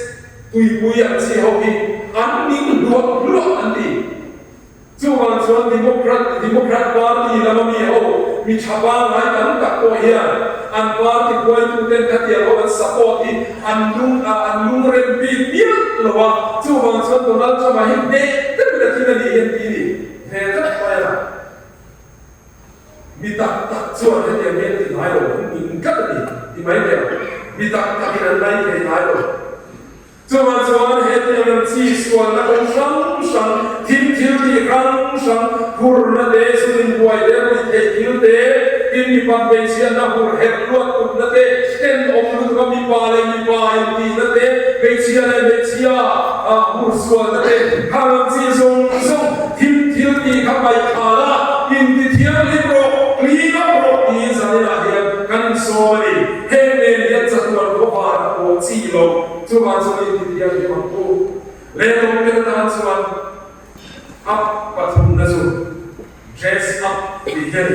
tui yang si hoki aning dua anti cuma Democrat Party lama mihok mi cabang hai tam tak ko hian an party ko tu ten khatia ko support an lung ren bi dia lawa chu wang chon Donald Trump hi de te da tin ni hian ti ni he ta pa ya mi tak chu he dia me ti hai lo mi ka ni mai dia mi tak ki ran lai he hai lo chu wang he dia chi suan na kon sang tim ti rang sang purna de sin boy de Hilde ini pampensia na hur herluat kumnate ten omlut kami pale nate becia hur suanate kalam si song hildi kapai khala indi thiam libro klina pro ti sanila hian kan sorry he ne liat chatuan ko par ko chi lo chu ma so indi thiam up pathum na zu dress up di hian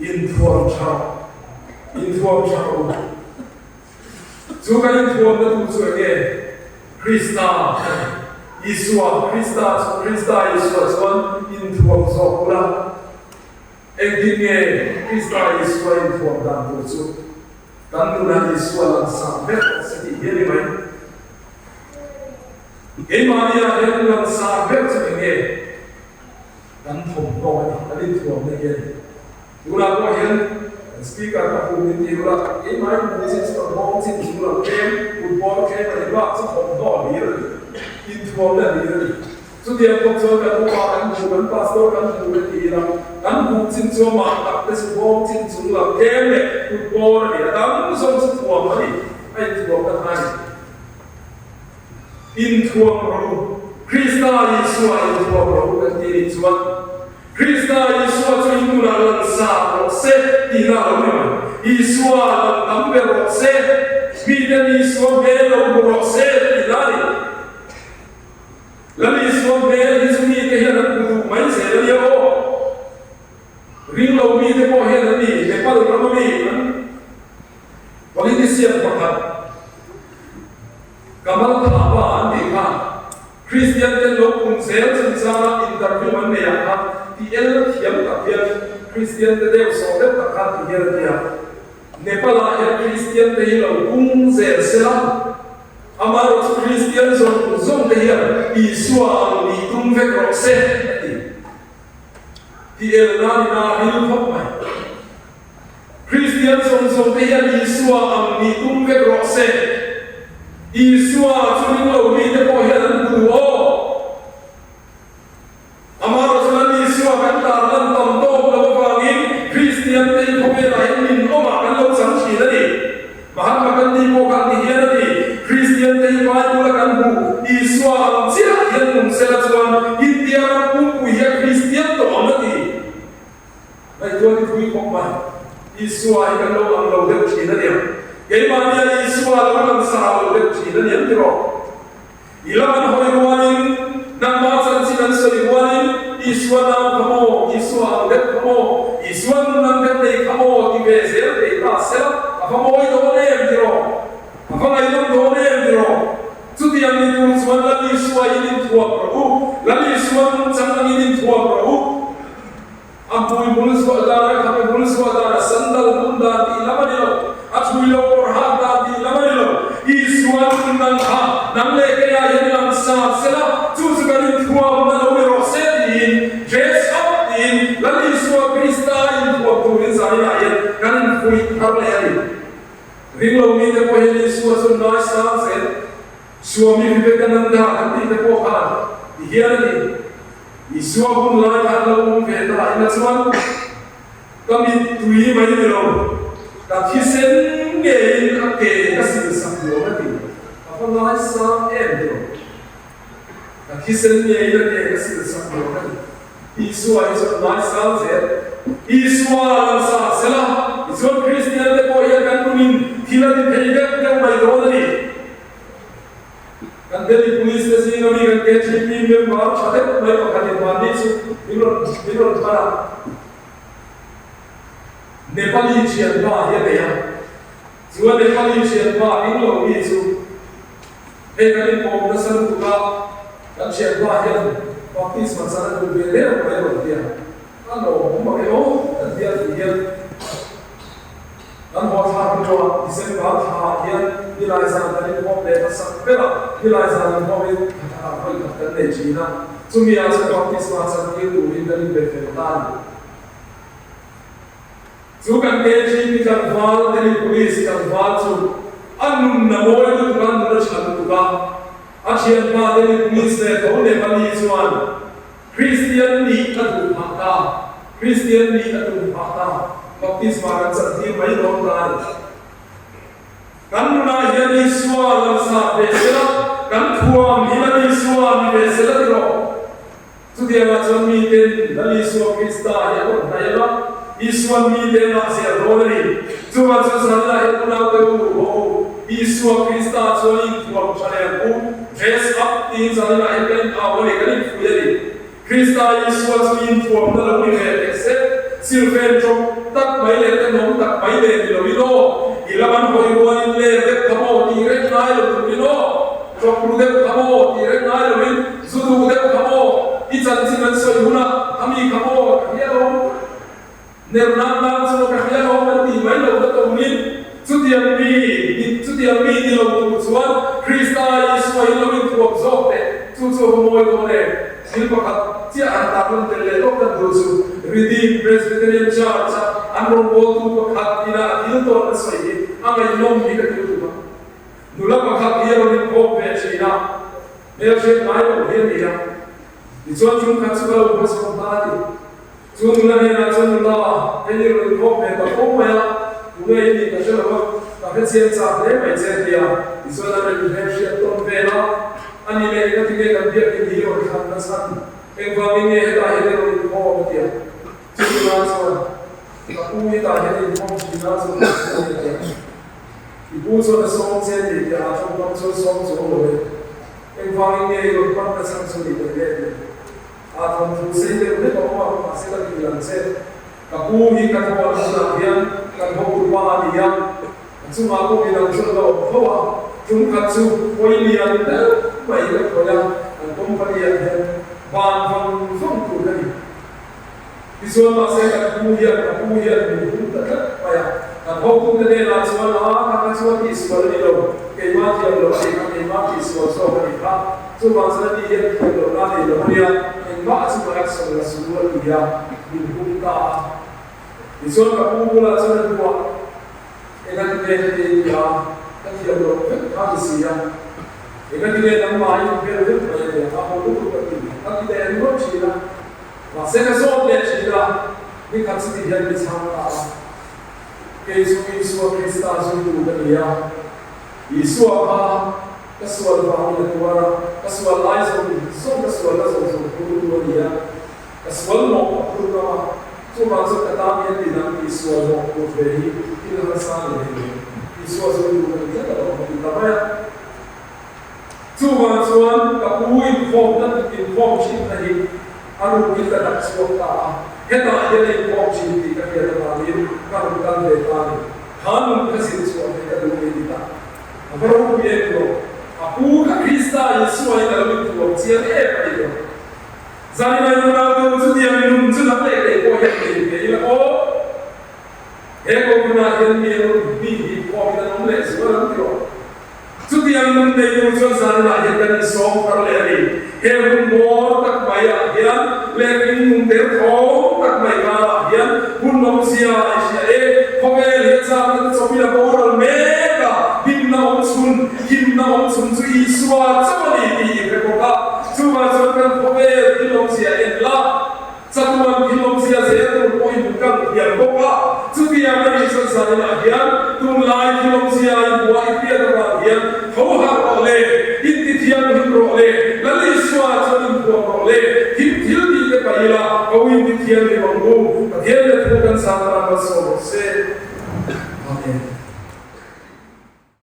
in thuam chao chu kan in thuam na tu chu age Krista Isua Krista Isua chuan in thuam zo la engin nge Krista Isua in thuam dan tu chu kan nu na Isua lan sa vet si hi ni mai ke mania he lan sa vet chu nge kan thom ko ni in thuam na ge tu na ko hian speaker ka pu ni ti la ke mai ni si sto bong chin chu la ke football ke ni ba chu thom do ni in thuam na ni chu dia ko cho ka tu pa kan pastor kan tu ni la kan bu chin chu ma ta pe su bong chin chu la ke me football ni da mu so chu thuam ni ai thuam ka hai in thuam ro Krista Isua in thuam ro kan ti ni chuan Krista Isua chu in la lan sa ro se ti na ro ni ma Isua lan tam pe ro se mi de Isua be lo ro se ti na ni la Isua be ni su mi ke hian ku mai se la yo ring lo mi de ko hian ni de pa lo ma mi politician pakhat kamal tha ba an ti kha Christian ten lo kun sel chin sa interview man ne ya kha ti el thiam ta hian Christian te deu so le ta kha ti hian dia Nepal ya Christian te lo kun sel sela amaro Christian zong te hian Isua ni tum ve ro se ti el na hil khop mai Christian zong te hian Isua ni tum ve ro se Isua chuin lo mi te ko hian an bu o amaro chuan Isua kan ta lan tom to lo wangin Christian te ko be lai min o ma kan lo sam chi na ni Mahatma Gandhi ko kan ni hian ni Christian te mai ko la kan bu Isua am chia hian mum se la chuan India pu pu hian Christian to na ni mai to ni thui ko mai Isua hi kan lo am lo de chi na ni ke ma ni Isua lo lan sa lo de chi na ni ro ilaman hoi ruanin nang ma chan chi nan soi ruanin Isua nam khamo Isua am de khamo Isua nam de nei khamo ti ve zel de ta se afamo i do ne em ro afanga i do ne em ro chu ti am ni tu chuan la Isua i din thua pro la Isua nun chang ni din thua pro am pui mul so da ra khame mul so da sandal bunda ti lamani lo achui lo or ha da ti lamani lo Isua nun nang ha nang le ke ya yen lang sa sela chu su kan thua ma lo me ro se din dress up in la Isua Krista in thua tu in sa ya yen kan pui har le ani ring lo mi te ko yen Isua sun na sa se Swami Vivekananda kan ti te ko ha hian ni Isua bun lai kan lo bun ve ta ina chuan kami tui mai ni lo ta thi sen nge in a ke ka si sa lo ma ti a fa lai sa em lo ta thi sen nge in a ke ka si sa lo ma ti Isua is lai sa ze Isua lan sa sela Isua Christian te ko ya kan tunin thila ti thei de mai do ni kan deli police te sing ami kan ke chi mi ma chate mai ko kan ma ni su biro para Nepali chian ba ya de ya chuan Nepali chian ba in lo mi su he kan ko na san tu ka kan chian ba ya baptism sa na du be le ro dia ano mo ke o dia dia an ho tha ko December tha hian nilai san ta ni mo le ta sak pela nilai san mo be ta ko ta le china chumi a sa baptism sa ni du in da ni be fe ta chu kan ke chi ni kan wal de ni police kan wal chu an na mo du kan na chan tu ka a chian ba de ni police le to le ba ni chuan Christian ni ka du pa ta Christian ni ka du pa ta baptism kan sa ti mai do ta kan na hian Isua lan sa be sela kan thuam hian Isua ni be sela ro chu dia ma chon mi ten la Isua Krista ya ko na ya Isua mi ten na se ro ni chu ma chu sa la he na te u o Isua Krista chon in thuam chale ku dress up in sa la he ten a o le kan fu ya ni Crusade Yesu in form na lo ni except silver drop tak mai le ta nom tak mai le lo ilo ilaman ho iwa in le de khamo ti re nai lo ilo drop lu de khamo ti re nai lo in zudu de khamo i chan chin an soi huna ami khamo ya lo ne nam nam so ka ya lo man ti mai lo ta min chudiam mi di lo tu chuan Crusade Yesu in lo in tu zo te chu mo do ne silpakat cia antapun tele dokter dosu redeemed Presbyterian Church anron botu pakhat ina hilton asai angai nom ni ka tuba nula pakhat hiero ni ko pe china mera she mai lo hian ira ni chuan chung khat chuka lo pas ko ta ti chuan nula ne na chuan nula hei lo ni ko pe ta ko ma ya nula ni ka shela ba ka pe chen cha ne mai che dia ni chuan na ni he she ton pe na ani le ka tige ka bia ki hi ro khan na san eng wa mi ne ta he ro ni ko ma tia chu na so ka u ni ta he ni ko chi na so i bu so na so che ni ya so ko so so lo le eng wa mi ne ro pa na san so ni de le a thon thu se le ne ko ma ma se la ki lan se ka u ni ka ko na hian ka ho ku ma ni ya chu ma ko ni na chu lo ho wa chúng ta chụp quay liền đó vậy là gọi là công ty hiện bàn phòng phong thủ này thì số mà sẽ là khu hiện mình cũng tất cả vậy à hôm cũng thế là số là các số thì số là đâu cái mà thì là cái mà thì số là khác số mà sẽ đi hiện thì là thì là nhiều cái mà số là số là thì mình cũng ta thì số là cũng là số là nhiều cái này thì thì lo ka si ya e ka dire na mai pe ro pe ya ha ho lu ka ti ka ti de no chi la wa se ka so de chi la ni ka ti ya ni sa ta ke su Krista su tu ka ya Yesu ka so ba ni tu wa ka so lai so ka so la so ku tu ya ka so mo ku ka tu ma so ka ta mi ti na Yesu mo ku ve hi ki la sa ni Yesu so tu ka ya Tapaya Tuhan Tuhan kapu inform dan inform cinta ini anu kita nak suaka kita ada inform cinta kita ada kami kalau bukan detani hanum kasih suaka kita dulu kita baru dia itu aku Krista Yesus yang dalam itu siapa itu zani mana mana tu dia minum sudah lagi kau yang ini ini oh eko kuna yang minum ni kau kita nomor sekarang tu Suti yang mendai unsur sana yang som perleri, yang mor tak bayar yang lekin mundir kau tak bayar yang pun manusia Israel, kau lihat zaman sebila orang mereka himna unsun tu Iswa sama ni mereka cuma sekarang kau lihat manusia adalah satuan manusia saya tu poin bukan yang kau Suti yang mendai unsur sana yang tunai manusia yang buat dia yang Kohhran oleh, intian hidro oleh, lalu Iswa jadi buat oleh, hidil di kepala, kau intian di bangku, dia bukan sangat masuk se, amin.